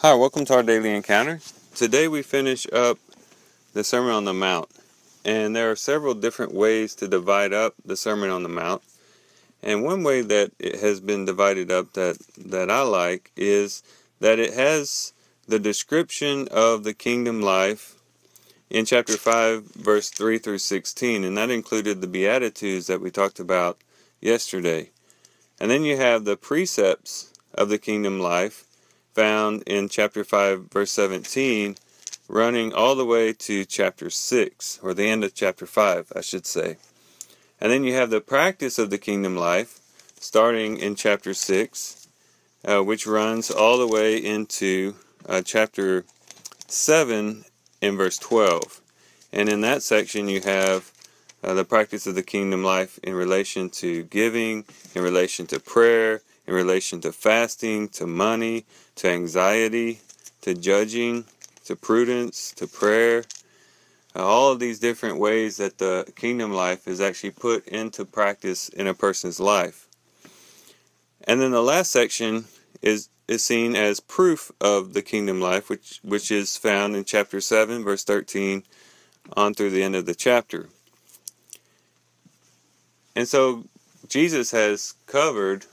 Hi, welcome to our daily encounter. Today we finish up the Sermon on the Mount, and there are several different ways to divide up the Sermon on the Mount. And one way that it has been divided up that I like is that it has the description of the kingdom life in chapter 5, verse 3 through 16, and that included the Beatitudes that we talked about yesterday. And then you have the precepts of the kingdom life found in chapter 5, verse 17, running all the way to chapter 6, or the end of chapter 5, I should say. And then you have the practice of the kingdom life, starting in chapter 6, which runs all the way into chapter 7 in verse 12. And in that section you have the practice of the kingdom life in relation to giving, in relation to prayer, in relation to fasting, to money, to anxiety, to judging, to prudence, to prayer. All of these different ways that the kingdom life is actually put into practice in a person's life. And then the last section is seen as proof of the kingdom life, which is found in chapter 7, verse 13, on through the end of the chapter. And so Jesus has covered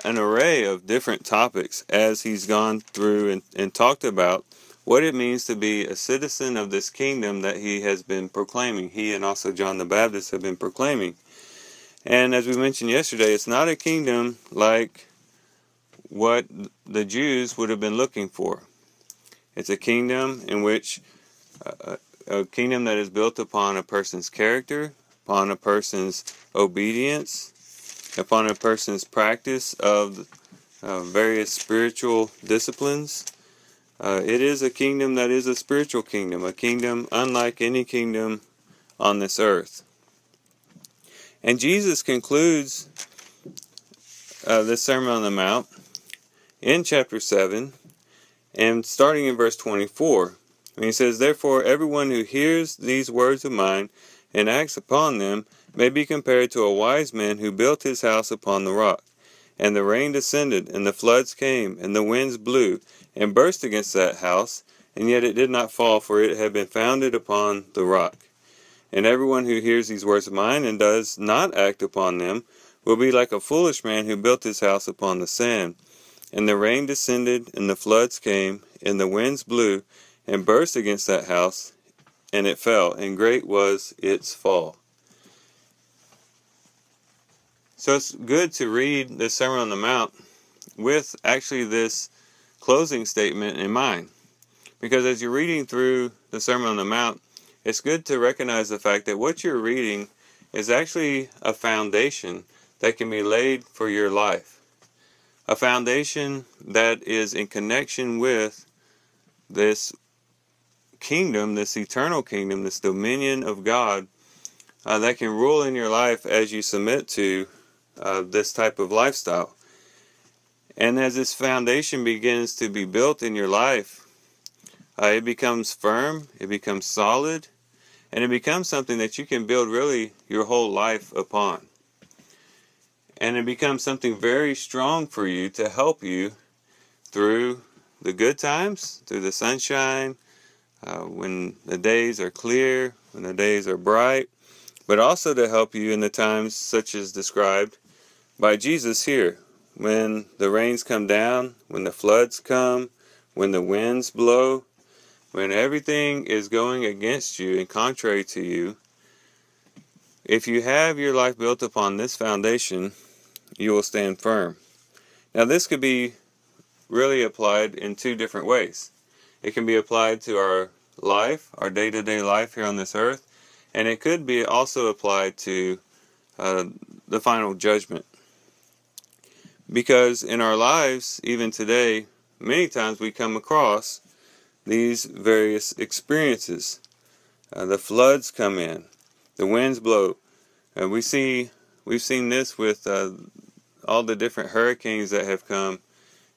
an array of different topics as he's gone through and talked about what it means to be a citizen of this kingdom that he has been proclaiming. He and also John the Baptist have been proclaiming. And as we mentioned yesterday, it's not a kingdom like what the Jews would have been looking for. It's a kingdom in which a kingdom that is built upon a person's character, upon a person's obedience, upon a person's practice of various spiritual disciplines. It is a kingdom that is a spiritual kingdom, a kingdom unlike any kingdom on this earth. And Jesus concludes this Sermon on the Mount in chapter 7, and starting in verse 24. And he says, "Therefore everyone who hears these words of mine and acts upon them may be compared to a wise man who built his house upon the rock. And the rain descended, and the floods came, and the winds blew, and burst against that house, and yet it did not fall, for it had been founded upon the rock. And everyone who hears these words of mine and does not act upon them will be like a foolish man who built his house upon the sand. And the rain descended, and the floods came, and the winds blew, and burst against that house, and it fell, and great was its fall." So it's good to read the Sermon on the Mount with actually this closing statement in mind. Because as you're reading through the Sermon on the Mount, it's good to recognize the fact that what you're reading is actually a foundation that can be laid for your life. A foundation that is in connection with this kingdom, this eternal kingdom, this dominion of God that can rule in your life as you submit to this type of lifestyle. And as this foundation begins to be built in your life, it becomes firm, it becomes solid, and it becomes something that you can build really your whole life upon. And it becomes something very strong for you to help you through the good times, through the sunshine, when the days are clear, when the days are bright, but also to help you in the times such as described by Jesus here, when the rains come down, when the floods come, when the winds blow, when everything is going against you and contrary to you. If you have your life built upon this foundation, you will stand firm. Now this could be really applied in two different ways. It can be applied to our life, our day-to-day life here on this earth, and it could be also applied to the final judgment. Because in our lives, even today, many times we come across these various experiences. The floods come in, the winds blow. We've seen this with all the different hurricanes that have come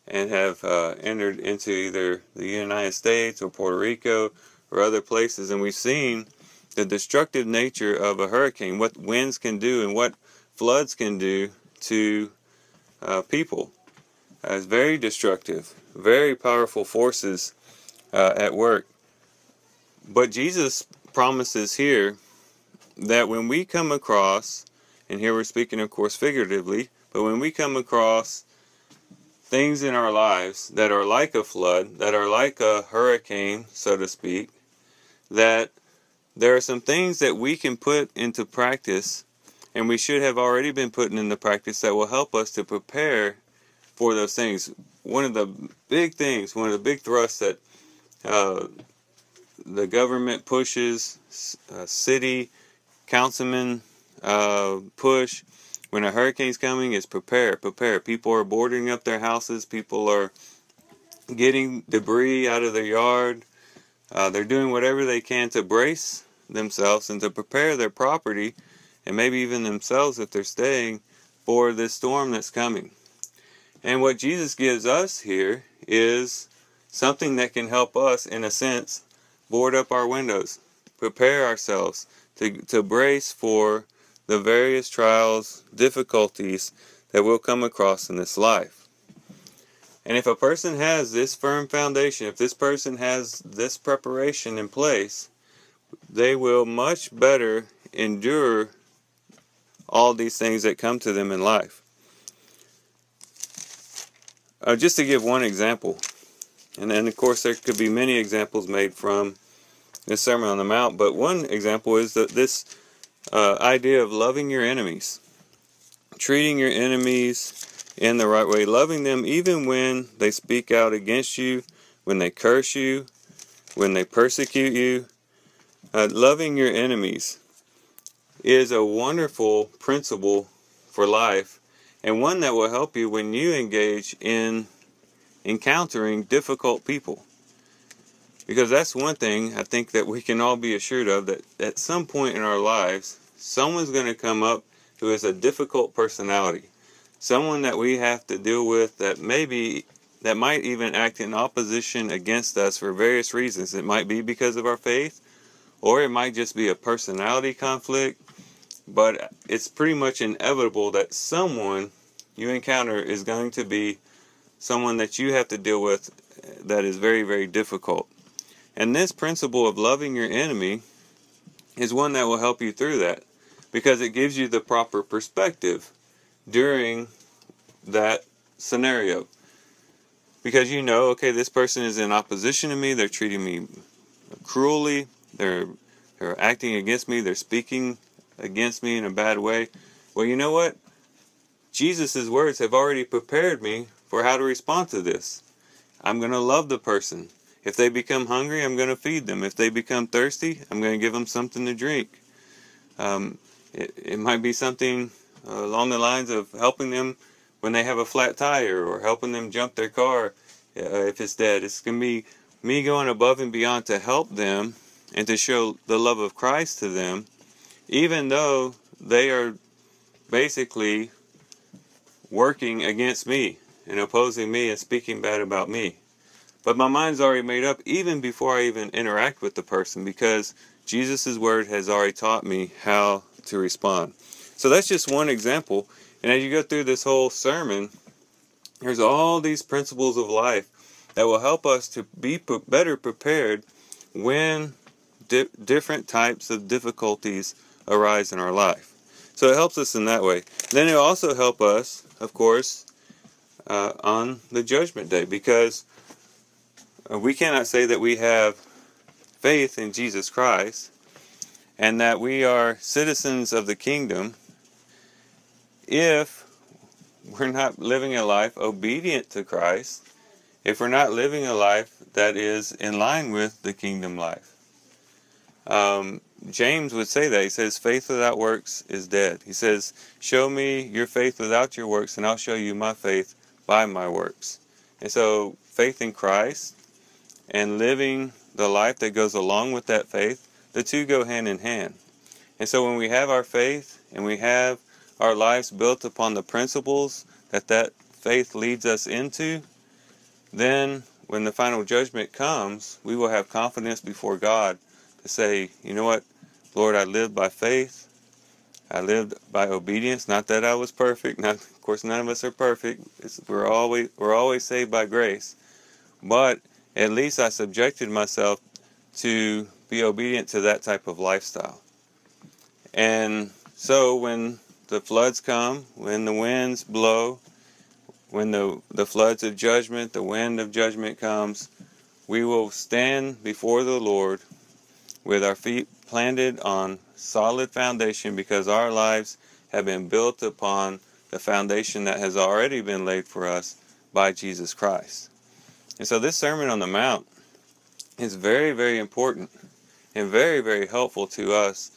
and have entered into either the United States or Puerto Rico or other places, and we've seen the destructive nature of a hurricane, what winds can do and what floods can do to people. It's very destructive, very powerful forces at work. But Jesus promises here that when we come across, and here we're speaking of course figuratively, but when we come across things in our lives that are like a flood, that are like a hurricane, so to speak, that there are some things that we can put into practice, and we should have already been putting into practice, that will help us to prepare for those things. One of the big things, one of the big thrusts that the government pushes, city councilmen push when a hurricane's coming, is prepare. People are boarding up their houses. People are getting debris out of their yard. They're doing whatever they can to brace themselves and to prepare their property, and maybe even themselves if they're staying, for this storm that's coming. And what Jesus gives us here is something that can help us, in a sense, board up our windows, prepare ourselves to brace for the various trials, difficulties that we'll come across in this life. And if a person has this firm foundation, if this person has this preparation in place, they will much better endure all these things that come to them in life. Just to give one example, and then of course there could be many examples made from this Sermon on the Mount, but one example is that this idea of loving your enemies, treating your enemies in the right way, loving them even when they speak out against you, when they curse you, when they persecute you. Loving your enemies is a wonderful principle for life, and one that will help you when you engage in encountering difficult people. Because that's one thing I think that we can all be assured of, that at some point in our lives, someone's going to come up who has a difficult personality. Someone that we have to deal with that might even act in opposition against us for various reasons. It might be because of our faith, or it might just be a personality conflict. But it's pretty much inevitable that someone you encounter is going to be someone that you have to deal with that is very, very difficult. And this principle of loving your enemy is one that will help you through that, because it gives you the proper perspective during that scenario. Because you know, okay, this person is in opposition to me, they're treating me cruelly, they're acting against me, they're speaking against me in a bad way. Well, you know what? Jesus' words have already prepared me for how to respond to this. I'm going to love the person. If they become hungry, I'm going to feed them. If they become thirsty, I'm going to give them something to drink. It might be something along the lines of helping them when they have a flat tire, or helping them jump their car if it's dead. It's going to be me going above and beyond to help them and to show the love of Christ to them, even though they are basically working against me and opposing me and speaking bad about me. But my mind's already made up even before I even interact with the person, because Jesus' word has already taught me how to respond. So that's just one example. And as you go through this whole sermon, there's all these principles of life that will help us to be better prepared when different types of difficulties arise in our life. So it helps us in that way. Then it will also help us, of course, on the judgment day, because we cannot say that we have faith in Jesus Christ and that we are citizens of the kingdom if we're not living a life obedient to Christ, if we're not living a life that is in line with the kingdom life. James would say that. He says, faith without works is dead. He says, show me your faith without your works, and I'll show you my faith by my works. And so faith in Christ and living the life that goes along with that faith, the two go hand in hand. And so when we have our faith and we have our lives built upon the principles that faith leads us into, then when the final judgment comes, we will have confidence before God to say, you know what, Lord, I lived by faith. I lived by obedience. Not that I was perfect. Not, of course, none of us are perfect. We're always saved by grace. But at least I subjected myself to be obedient to that type of lifestyle. And so when the floods come, when the winds blow, when the floods of judgment, the wind of judgment comes, we will stand before the Lord with our feet planted on solid foundation, because our lives have been built upon the foundation that has already been laid for us by Jesus Christ. And so this Sermon on the Mount is very, very important and very, very helpful to us,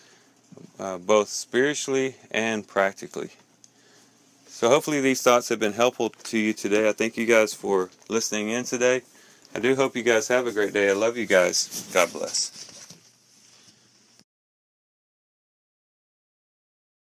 both spiritually and practically. So hopefully these thoughts have been helpful to you today. I thank you guys for listening in today. I do hope you guys have a great day. I love you guys. God bless.